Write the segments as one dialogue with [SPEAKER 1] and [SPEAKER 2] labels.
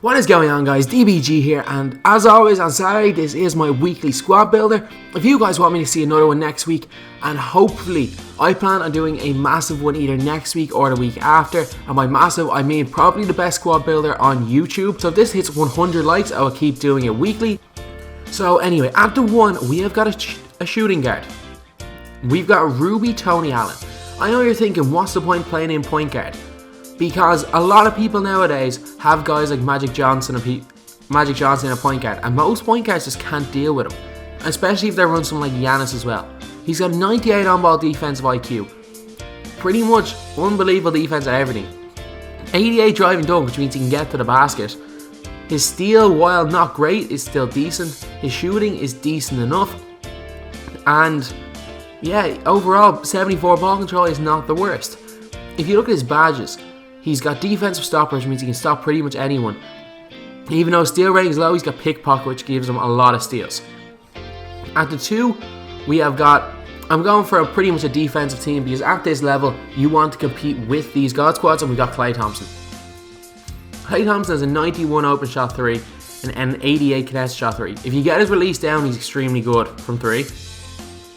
[SPEAKER 1] What is going on, guys? DBG here, and as always on Saturday, this is my weekly squad builder. If you guys want me to see another one next week, and hopefully I plan on doing a massive one either next week or the week after, and by massive I mean probably the best squad builder on YouTube. So if this hits 100 likes, I will keep doing it weekly. So anyway, at the 1 we have got a shooting guard. We've got Ruby Tony Allen. I know you're thinking, what's the point playing in point guard? Because a lot of people nowadays have guys like Magic Johnson in a point guard, and most point guards just can't deal with him, especially if they run someone like Giannis as well. He's got 98 on-ball defensive IQ, pretty much unbelievable defense at everything, 88 driving dunk, which means he can get to the basket. His steal, while not great, is still decent. His shooting is decent enough, and yeah, overall 74 ball control is not the worst. If you look at his badges, he's got defensive stopper, which means he can stop pretty much anyone. Even though steal rating is low, he's got pickpocket, which gives him a lot of steals. At the 2, we have got, I'm going for pretty much a defensive team, because at this level, you want to compete with these God Squads, and we got Klay Thompson. Klay Thompson has a 91 open shot 3 and an 88 contested shot 3. If you get his release down, he's extremely good from 3.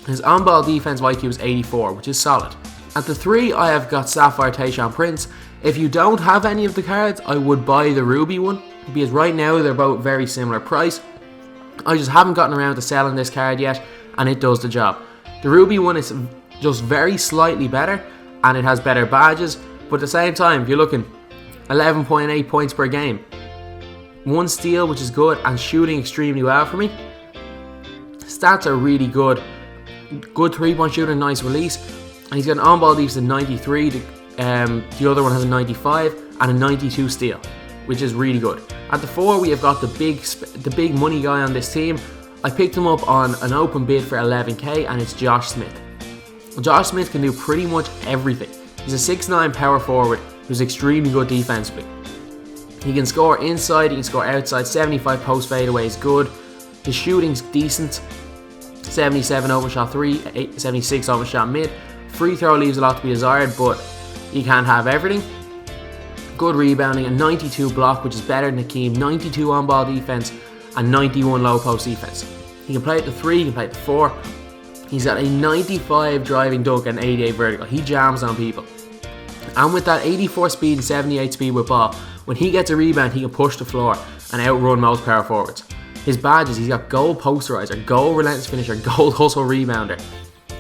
[SPEAKER 1] His on-ball defensive IQ is 84, which is solid. At the 3, I have got Sapphire Tayshaun Prince. If you don't have any of the cards, I would buy the Ruby one, because right now they're both very similar price. I just haven't gotten around to selling this card yet, and it does the job. The Ruby one is just very slightly better, and it has better badges, but at the same time, if you're looking 11.8 points per game, 1 steal, which is good, and shooting extremely well for me. Stats are really good. Good 3-point shooter, nice release. And he's got an on-ball defense of 93, the other one has a 95 and a 92 steal, which is really good. At the 4, we have got the big money guy on this team. I picked him up on an open bid for 11k, and it's Josh Smith. Josh Smith can do pretty much everything. He's a 6'9" power forward who's extremely good defensively. He can score inside, he can score outside, 75 post fadeaway is good. His shooting's decent, 77 open shot 3, 76 open shot mid. Free throw leaves a lot to be desired, but you can't have everything. Good rebounding, a 92 block, which is better than Hakeem, 92 on-ball defense, and 91 low post defense. He can play at the 3, he can play at the 4. He's got a 95 driving dunk and 88 vertical. He jams on people. And with that 84 speed and 78 speed with ball, when he gets a rebound, he can push the floor and outrun most power forwards. His badges, he's got gold posterizer, gold relentless finisher, gold hustle rebounder,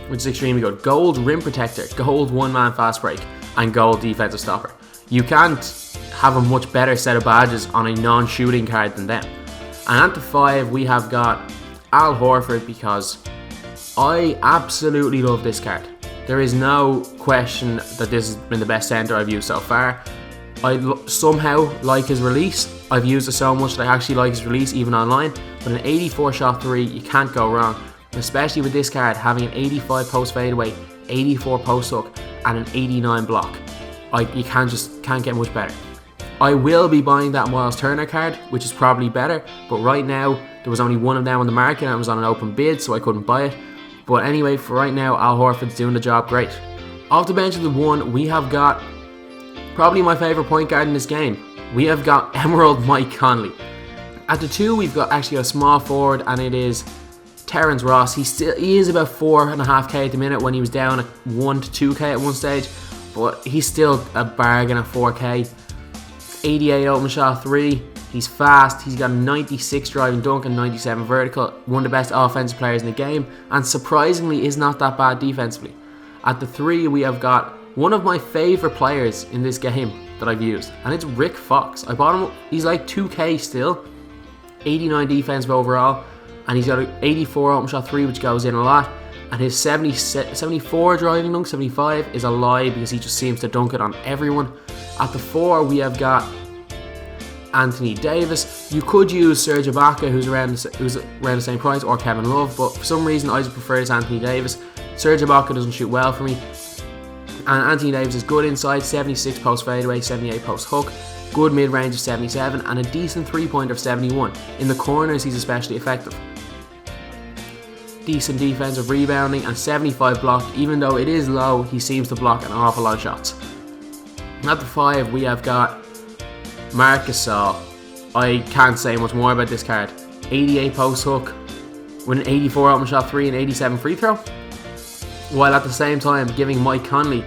[SPEAKER 1] which is extremely good, gold rim protector, gold one-man fast break, and gold defensive stopper. You can't have a much better set of badges on a non-shooting card than them. And at the 5, we have got Al Horford, because I absolutely love this card. There is no question that this has been the best center I've used so far. I somehow like his release. I've used it so much that I actually like his release even online. But an 84 shot 3, you can't go wrong. Especially with this card having an 85 post fadeaway, 84 post hook, and an 89 block. You can't get much better. I will be buying that Miles Turner card, which is probably better, but right now there was only one of them on the market and it was on an open bid, so I couldn't buy it. But anyway, for right now, Al Horford's doing the job great. Off the bench of the 1, we have got probably my favourite point guard in this game. We have got Emerald Mike Conley. At the 2, we've got actually a small forward, and it is Terrence Ross. He is about 4.5k at the minute, when he was down at 1 to 2k at one stage, but he's still a bargain at 4k. 88 open shot 3. He's fast. He's got a 96 driving dunk and 97 vertical. One of the best offensive players in the game, and surprisingly is not that bad defensively. At the 3, we have got one of my favourite players in this game that I've used, and it's Rick Fox. I bought him. He's like 2k still. 89 defensive overall, and he's got an 84 open shot 3, which goes in a lot. And his 74 driving dunk, 75 is a lie, because he just seems to dunk it on everyone. At the 4, we have got Anthony Davis. You could use Serge Ibaka, who's around the same price, or Kevin Love, but for some reason I just prefer this Anthony Davis. Serge Ibaka doesn't shoot well for me, and Anthony Davis is good inside, 76 post fadeaway, 78 post hook, good mid-range of 77, and a decent 3-pointer of 71. In the corners, he's especially effective. Decent defensive rebounding and 75 block. Even though it is low, he seems to block an awful lot of shots. At the 5, we have got Marc Gasol. I can't say much more about this card. 88 post hook with an 84 open shot 3 and 87 free throw, while at the same time giving Mike Conley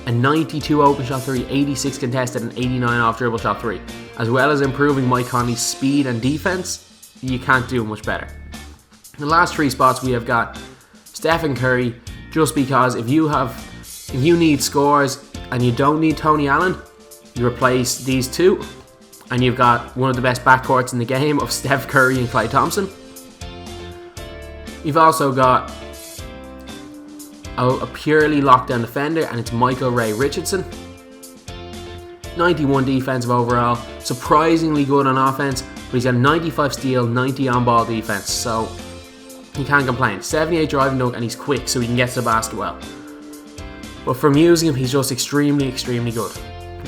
[SPEAKER 1] a 92 open shot 3, 86 contested and 89 off dribble shot 3, as well as improving Mike Conley's speed and defense. You can't do much better. In the last 3 spots we have got Stephen Curry, just because if you need scores and you don't need Tony Allen, you replace these two and you've got one of the best backcourts in the game of Steph Curry and Klay Thompson. You've also got a purely lockdown defender, and it's Michael Ray Richardson. 91 defensive overall, surprisingly good on offense, but he's got 95 steal, 90 on ball defense, so you can't complain. 78 driving dunk, and he's quick, so he can get to the basket well. But from using him, he's just extremely good.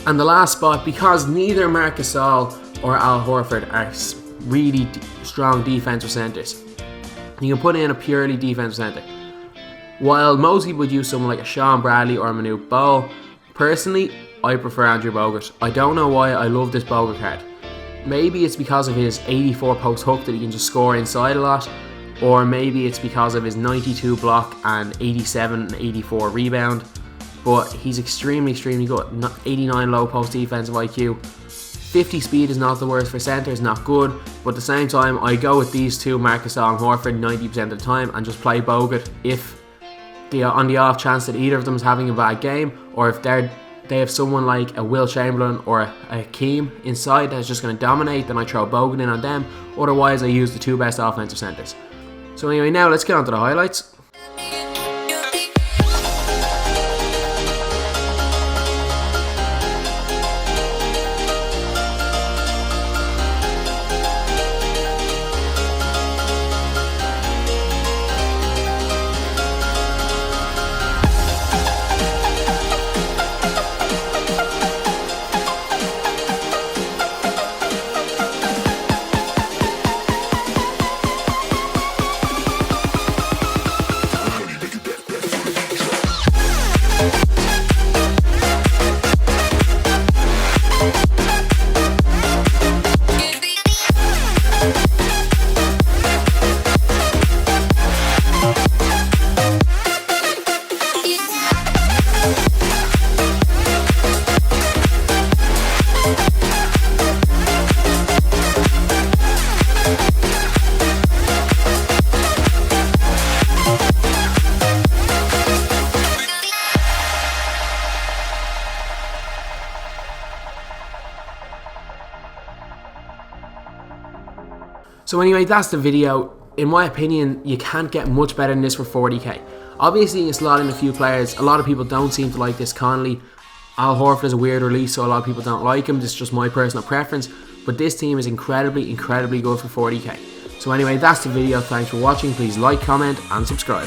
[SPEAKER 1] And the last spot, because neither Marc Gasol or Al Horford are really strong defensive centers, you can put in a purely defensive center. While most people would use someone like a Sean Bradley or a Manute Bol, personally, I prefer Andrew Bogut. I don't know why I love this Bogut card. Maybe it's because of his 84 post hook that he can just score inside a lot, or maybe it's because of his 92 block and 87 and 84 rebound, but he's extremely good. 89 low post defensive IQ. 50 speed is not the worst for centers, not good, but at the same time I go with these two, Marc Gasol and Horford, 90% of the time, and just play Bogut if on the off chance that either of them is having a bad game, or if they have someone like a Will Chamberlain or a Hakeem inside that's just going to dominate, then I throw Bogut in on them. Otherwise I use the 2 best offensive centers. So anyway, now let's get on to the highlights. So anyway, that's the video. In my opinion, you can't get much better than this for 40k. Obviously, you can slot in a few players. A lot of people don't seem to like this Conley. Al Horford is a weird release, so a lot of people don't like him. This is just my personal preference. But this team is incredibly good for 40k. So anyway, that's the video. Thanks for watching. Please like, comment, and subscribe.